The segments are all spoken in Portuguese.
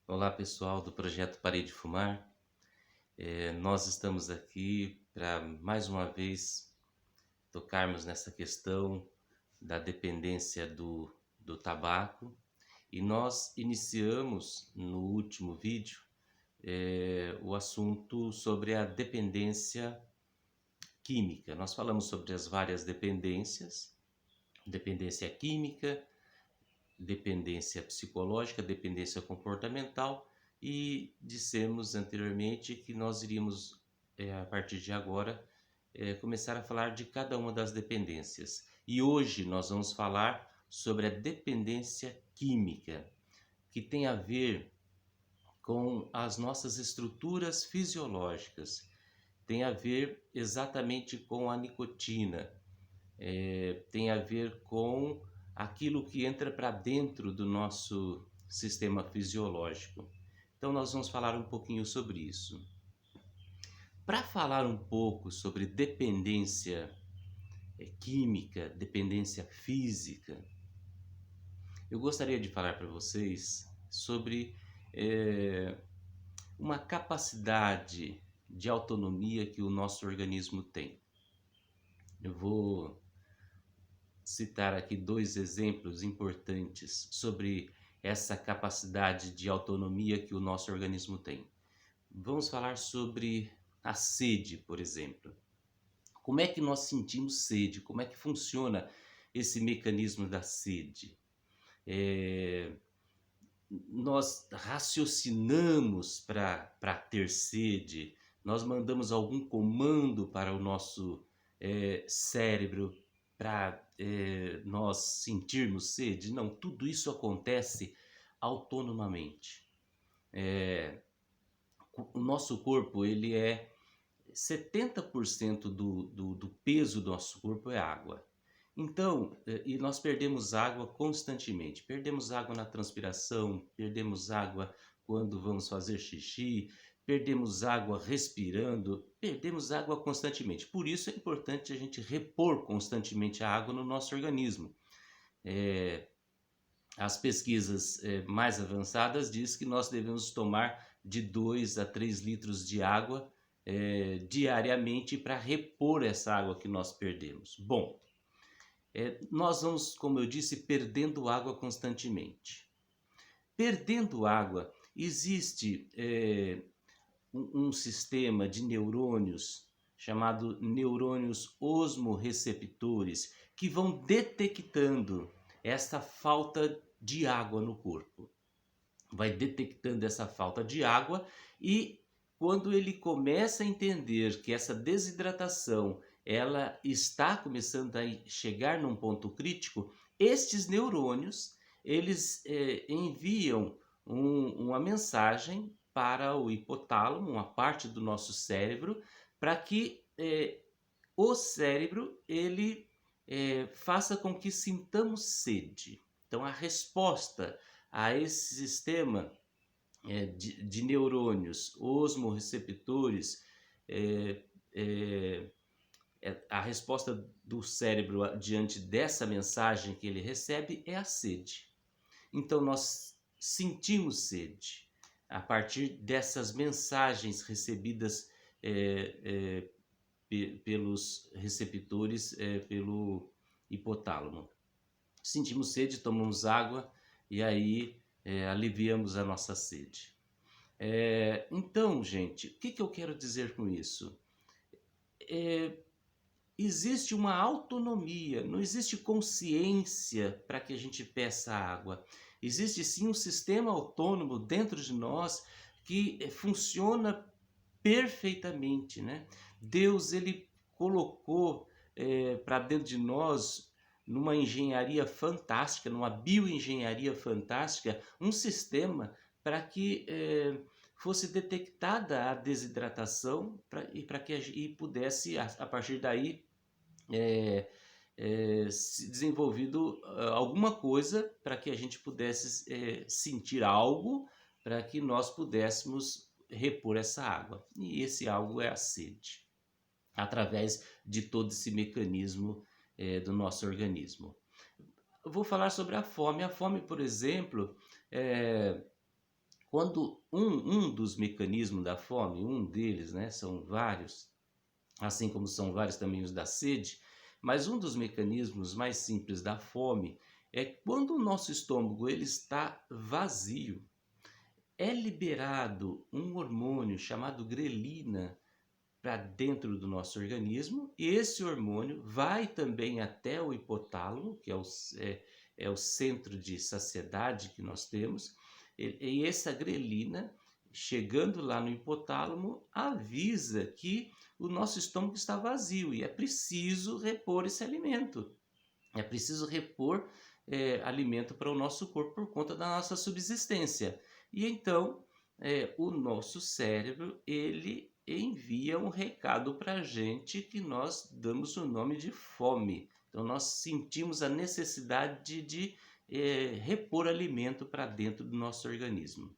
Olá pessoal do projeto Parei de Fumar. Nós estamos aqui para mais uma vez tocarmos nessa questão da dependência do tabaco, e nós iniciamos no último vídeo o assunto sobre a dependência química. Nós falamos sobre as várias dependências: dependência química, dependência psicológica, dependência comportamental, e dissemos anteriormente que nós iríamos, a partir de agora, começar a falar de cada uma das dependências. E hoje nós vamos falar sobre a dependência química, que tem a ver com as nossas estruturas fisiológicas, tem a ver exatamente com a nicotina, tem a ver com aquilo que entra para dentro do nosso sistema fisiológico. Então nós vamos falar um pouquinho sobre isso. Para falar um pouco sobre dependência química, dependência física, eu gostaria de falar para vocês sobre uma capacidade de autonomia que o nosso organismo tem. Eu vou citar aqui dois exemplos importantes sobre essa capacidade de autonomia que o nosso organismo tem. Vamos falar sobre a sede, por exemplo. Como é que nós sentimos sede? Como é que funciona esse mecanismo da sede? Nós raciocinamos para ter sede, nós mandamos algum comando para o nosso cérebro para nós sentirmos sede? Não, tudo isso acontece autonomamente. O nosso corpo, ele é 70% do peso do nosso corpo é água. Então, e nós perdemos água constantemente. Perdemos água na transpiração, perdemos água quando vamos fazer xixi, perdemos água respirando, perdemos água constantemente. Por isso é importante a gente repor constantemente a água no nosso organismo. As pesquisas mais avançadas dizem que nós devemos tomar de 2 a 3 litros de água diariamente para repor essa água que nós perdemos. Bom, nós vamos, como eu disse, perdendo água constantemente. Perdendo água, existe um sistema de neurônios chamado neurônios osmorreceptores que vão detectando essa falta de água no corpo. Vai detectando essa falta de água, e quando ele começa a entender que essa desidratação ela está começando a chegar num ponto crítico, estes neurônios eles enviam uma mensagem para o hipotálamo, uma parte do nosso cérebro, para que o cérebro ele faça com que sintamos sede. Então a resposta a esse sistema de neurônios osmorreceptores, a resposta do cérebro diante dessa mensagem que ele recebe é a sede. Então nós sentimos sede a partir dessas mensagens recebidas pelos receptores, pelo hipotálamo. Sentimos sede, tomamos água e aí aliviamos a nossa sede. Então, gente, o que eu quero dizer com isso? Existe uma autonomia, não existe consciência para que a gente peça água. Existe sim um sistema autônomo dentro de nós que funciona perfeitamente, né? Deus ele colocou para dentro de nós, numa engenharia fantástica, numa bioengenharia fantástica, um sistema para que fosse detectada a desidratação e para que e pudesse a partir daí se desenvolvido alguma coisa para que a gente pudesse sentir algo, para que nós pudéssemos repor essa água. E esse algo é a sede, através de todo esse mecanismo do nosso organismo. Eu vou falar sobre a fome. A fome, por exemplo, Quando um dos mecanismos da fome, um deles, né, são vários, assim como são vários também os da sede, mas um dos mecanismos mais simples da fome é quando o nosso estômago ele está vazio, é liberado um hormônio chamado grelina para dentro do nosso organismo, e esse hormônio vai também até o hipotálamo, que é o centro de saciedade que nós temos, e essa grelina, chegando lá no hipotálamo, avisa que o nosso estômago está vazio e é preciso repor esse alimento. É preciso repor alimento para o nosso corpo por conta da nossa subsistência. E então, o nosso cérebro, ele envia um recado para a gente que nós damos o nome de fome. Então, nós sentimos a necessidade de repor alimento para dentro do nosso organismo.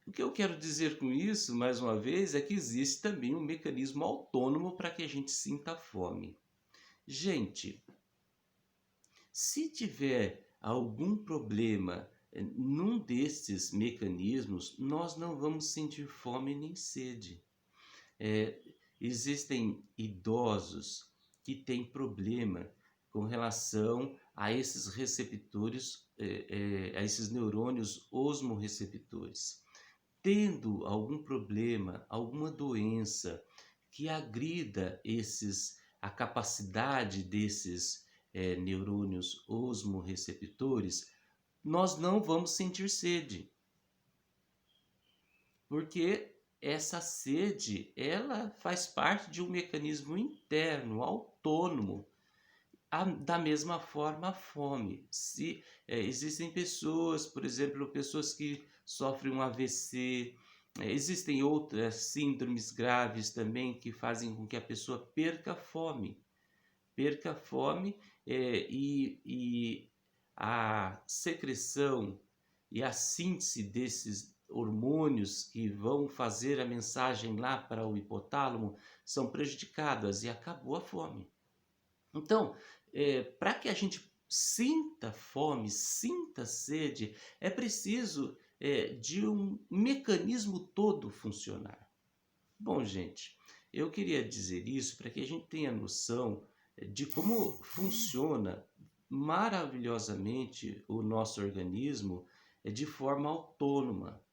O que eu quero dizer com isso, mais uma vez, é que existe também um mecanismo autônomo para que a gente sinta fome. Gente, se tiver algum problema num desses mecanismos, nós não vamos sentir fome nem sede. Existem idosos que têm problema com relação a esses receptores, a esses neurônios osmorreceptores. Tendo algum problema, alguma doença que agrida a capacidade desses neurônios osmorreceptores, nós não vamos sentir sede. Porque essa sede, ela faz parte de um mecanismo interno, autônomo, da mesma forma a fome. Se existem pessoas, por exemplo, pessoas que sofrem um AVC, existem outras síndromes graves também que fazem com que a pessoa perca fome. Perca fome e a secreção e a síntese desses hormônios que vão fazer a mensagem lá para o hipotálamo são prejudicadas e acabou a fome. Então, para que a gente sinta fome, sinta sede, é preciso de um mecanismo todo funcionar. Bom, gente, eu queria dizer isso para que a gente tenha noção de como funciona maravilhosamente o nosso organismo de forma autônoma.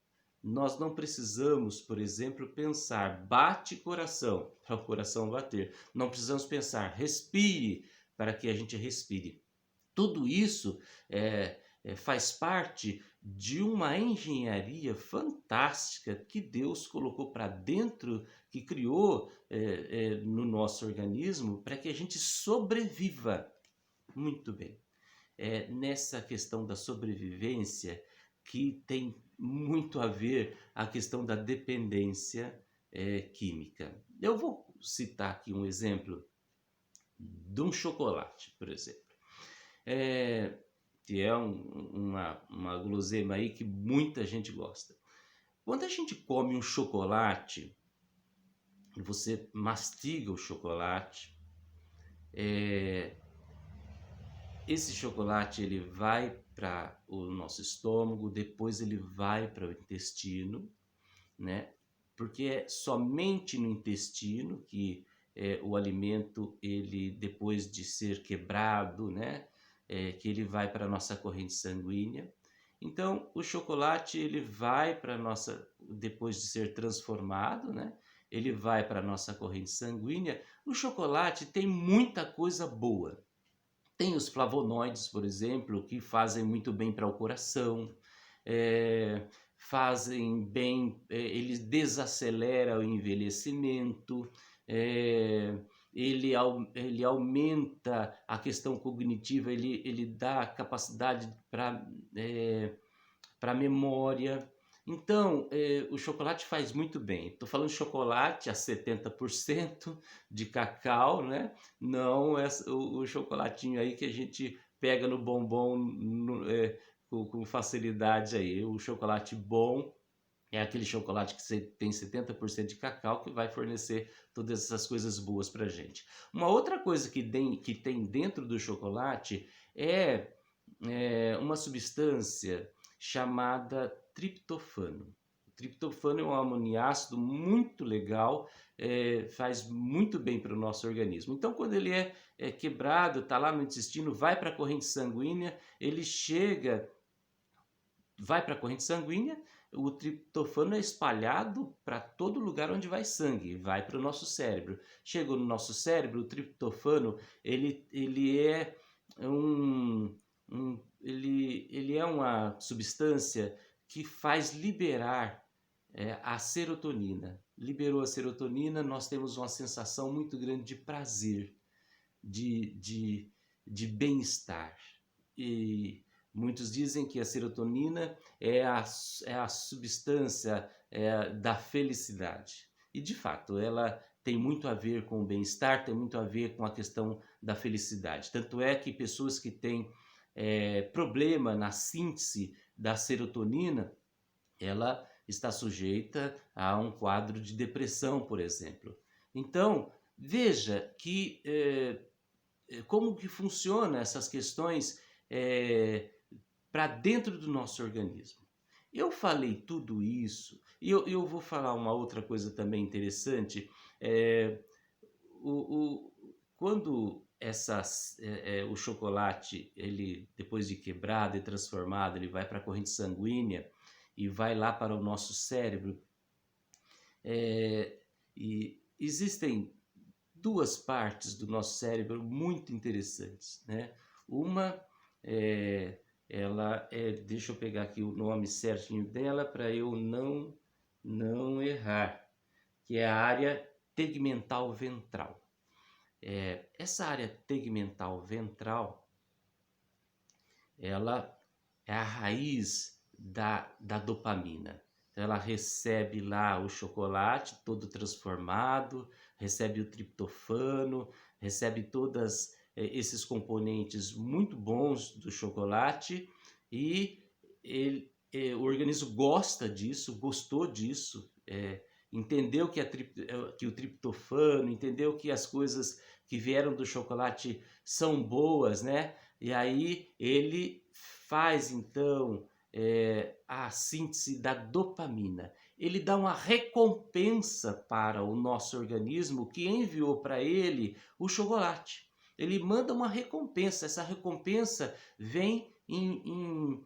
Nós não precisamos, por exemplo, pensar bate coração para o coração bater. Não precisamos pensar respire para que a gente respire. Tudo isso faz parte de uma engenharia fantástica que Deus colocou para dentro, que criou no nosso organismo para que a gente sobreviva. Muito bem. Nessa questão da sobrevivência que tem muito a ver a questão da dependência química. Eu vou citar aqui um exemplo de um chocolate, por exemplo. Que é uma guloseima aí que muita gente gosta. Quando a gente come um chocolate, você mastiga o chocolate, esse chocolate ele vai para o nosso estômago, depois ele vai para o intestino, né? Porque é somente no intestino que o alimento, ele depois de ser quebrado, né? Que ele vai para a nossa corrente sanguínea. Então, o chocolate ele vai para a nossa, depois de ser transformado, né? Ele vai para a nossa corrente sanguínea. O chocolate tem muita coisa boa. Tem os flavonoides, por exemplo, que fazem muito bem para o coração, fazem bem, eles desaceleram o envelhecimento, ele aumenta a questão cognitiva, ele dá capacidade para memória. Então, o chocolate faz muito bem. Estou falando de chocolate a 70% de cacau, né? Não é o chocolatinho aí que a gente pega no bombom com facilidade aí. O chocolate bom é aquele chocolate que tem 70% de cacau que vai fornecer todas essas coisas boas para a gente. Uma outra coisa que tem dentro do chocolate é uma substância chamada triptofano. O triptofano é um aminoácido muito legal, faz muito bem para o nosso organismo. Então, quando ele é quebrado, está lá no intestino, vai para a corrente sanguínea, ele vai para a corrente sanguínea, o triptofano é espalhado para todo lugar onde vai sangue, vai para o nosso cérebro. Chegou no nosso cérebro, o triptofano ele é ele é uma substância que faz liberar a serotonina. Liberou a serotonina, nós temos uma sensação muito grande de prazer, de, de, de bem-estar. E muitos dizem que a serotonina é a substância da felicidade. E de fato, ela tem muito a ver com o bem-estar, tem muito a ver com a questão da felicidade. Tanto é que pessoas que têm problema na síntese da serotonina, ela está sujeita a um quadro de depressão, por exemplo. Então, veja que como que funciona essas questões para dentro do nosso organismo. Eu falei tudo isso e eu vou falar uma outra coisa também interessante. Quando o chocolate, ele depois de quebrado e transformado, ele vai para a corrente sanguínea e vai lá para o nosso cérebro, e existem duas partes do nosso cérebro muito interessantes, né? Uma deixa eu pegar aqui o nome certinho dela para eu não errar, que é a área tegmental ventral. Essa área tegmental ventral, ela é a raiz da dopamina. Então, ela recebe lá o chocolate todo transformado, recebe o triptofano, recebe todos esses componentes muito bons do chocolate e o organismo gosta disso, gostou disso, entendeu que o triptofano, entendeu que as coisas que vieram do chocolate são boas, né? E aí ele faz então a síntese da dopamina. Ele dá uma recompensa para o nosso organismo que enviou para ele o chocolate. Ele manda uma recompensa. Essa recompensa vem em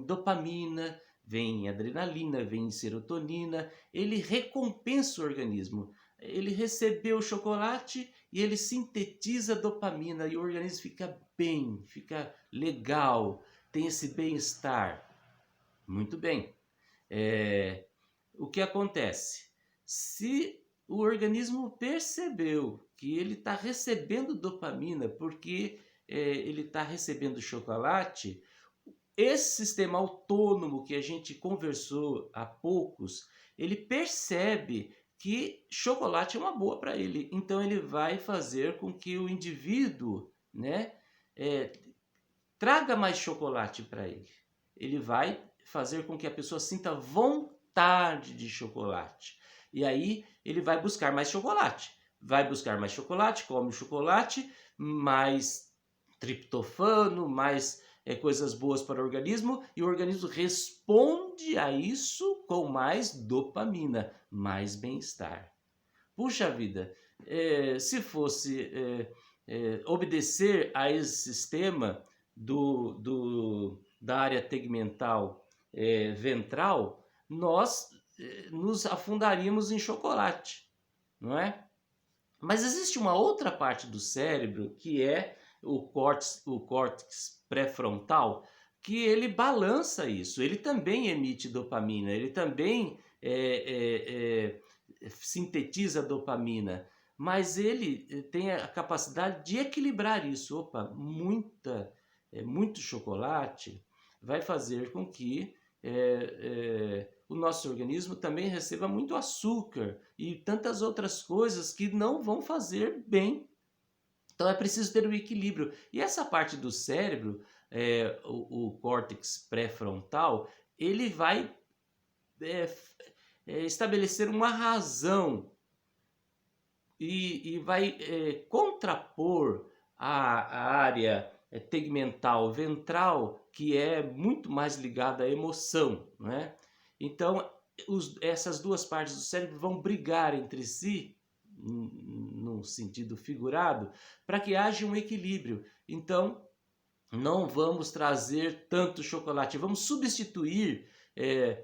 dopamina, vem em adrenalina, vem em serotonina. Ele recompensa o organismo. Ele recebeu o chocolate e ele sintetiza dopamina e o organismo fica bem, fica legal, tem esse bem-estar. Muito bem. O que acontece? Se o organismo percebeu que ele está recebendo dopamina porque ele está recebendo chocolate, esse sistema autônomo que a gente conversou há poucos, ele percebe que chocolate é uma boa para ele. Então ele vai fazer com que o indivíduo, né, traga mais chocolate para ele. Ele vai fazer com que a pessoa sinta vontade de chocolate. E aí ele vai buscar mais chocolate. Vai buscar mais chocolate, come o chocolate, mais triptofano, mais coisas boas para o organismo, e o organismo responde a isso com mais dopamina, mais bem-estar. Puxa vida, se fosse obedecer a esse sistema da área tegmental ventral, nós nos afundaríamos em chocolate, não é? Mas existe uma outra parte do cérebro que é o córtex pré-frontal, que ele balança isso, ele também emite dopamina, ele também sintetiza dopamina, mas ele tem a capacidade de equilibrar isso. Opa, muito chocolate vai fazer com que o nosso organismo também receba muito açúcar e tantas outras coisas que não vão fazer bem. Então é preciso ter um equilíbrio. E essa parte do cérebro, o córtex pré-frontal, ele vai estabelecer uma razão e vai contrapor a área tegmental ventral, que é muito mais ligada à emoção, não é? Então, essas duas partes do cérebro vão brigar entre si, num sentido figurado, para que haja um equilíbrio. Então, não vamos trazer tanto chocolate, vamos substituir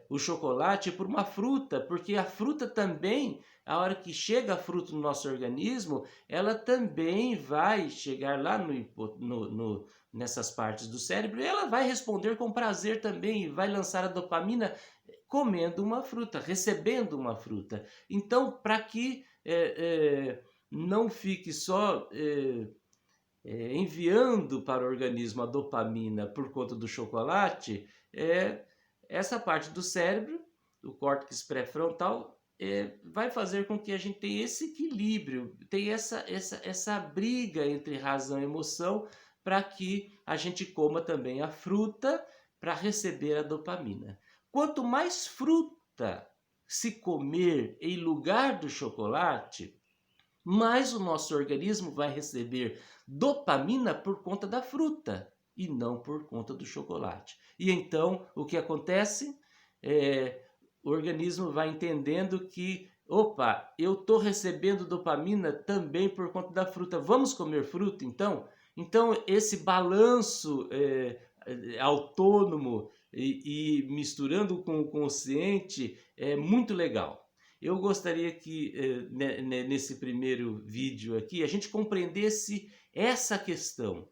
o chocolate por uma fruta, porque a fruta também, a hora que chega a fruta no nosso organismo, ela também vai chegar lá nessas partes do cérebro e ela vai responder com prazer também, vai lançar a dopamina comendo uma fruta, recebendo uma fruta. Então, para que não fique só enviando para o organismo a dopamina por conta do chocolate, essa parte do cérebro, o córtex pré-frontal, vai fazer com que a gente tenha esse equilíbrio, tenha essa briga entre razão e emoção, para que a gente coma também a fruta para receber a dopamina. Quanto mais fruta se comer em lugar do chocolate, mais o nosso organismo vai receber dopamina por conta da fruta e não por conta do chocolate. E então, o que acontece? O organismo vai entendendo que, opa, eu estou recebendo dopamina também por conta da fruta. Vamos comer fruta, então? Então, esse balanço autônomo e misturando com o consciente é muito legal. Eu gostaria que nesse primeiro vídeo aqui a gente compreendesse essa questão,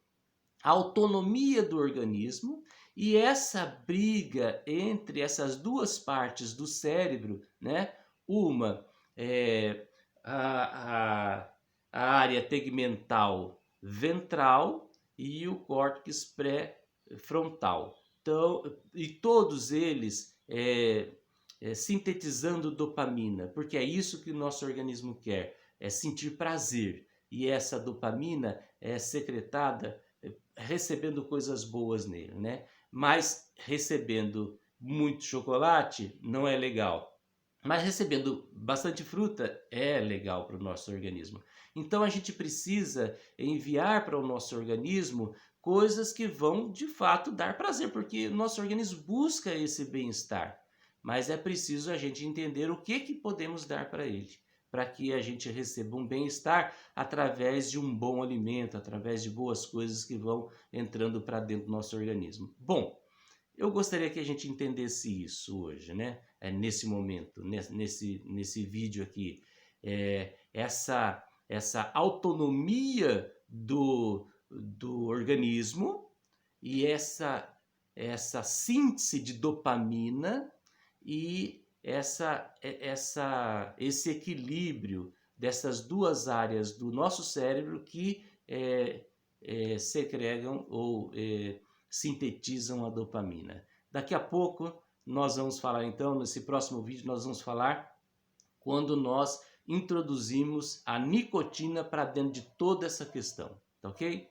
a autonomia do organismo e essa briga entre essas duas partes do cérebro, né? Uma é a área tegmental ventral e o córtex pré-frontal. Então, e todos eles sintetizando dopamina, porque é isso que o nosso organismo quer, é sentir prazer. E essa dopamina é secretada recebendo coisas boas nele, né? Mas recebendo muito chocolate não é legal. Mas recebendo bastante fruta é legal para o nosso organismo. Então a gente precisa enviar para o nosso organismo coisas que vão de fato dar prazer, porque o nosso organismo busca esse bem-estar. Mas é preciso a gente entender o que podemos dar para ele, para que a gente receba um bem-estar através de um bom alimento, através de boas coisas que vão entrando para dentro do nosso organismo. Bom, eu gostaria que a gente entendesse isso hoje, né? Nesse momento, nesse vídeo aqui. Essa autonomia do organismo e essa síntese de dopamina e esse equilíbrio dessas duas áreas do nosso cérebro que segregam ou sintetizam a dopamina. Daqui a pouco nós vamos falar então, nesse próximo vídeo nós vamos falar quando nós introduzimos a nicotina para dentro de toda essa questão, tá ok?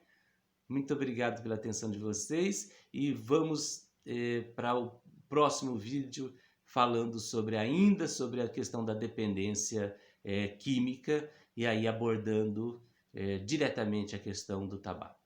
Muito obrigado pela atenção de vocês e vamos para o próximo vídeo falando ainda sobre a questão da dependência química e aí abordando diretamente a questão do tabaco.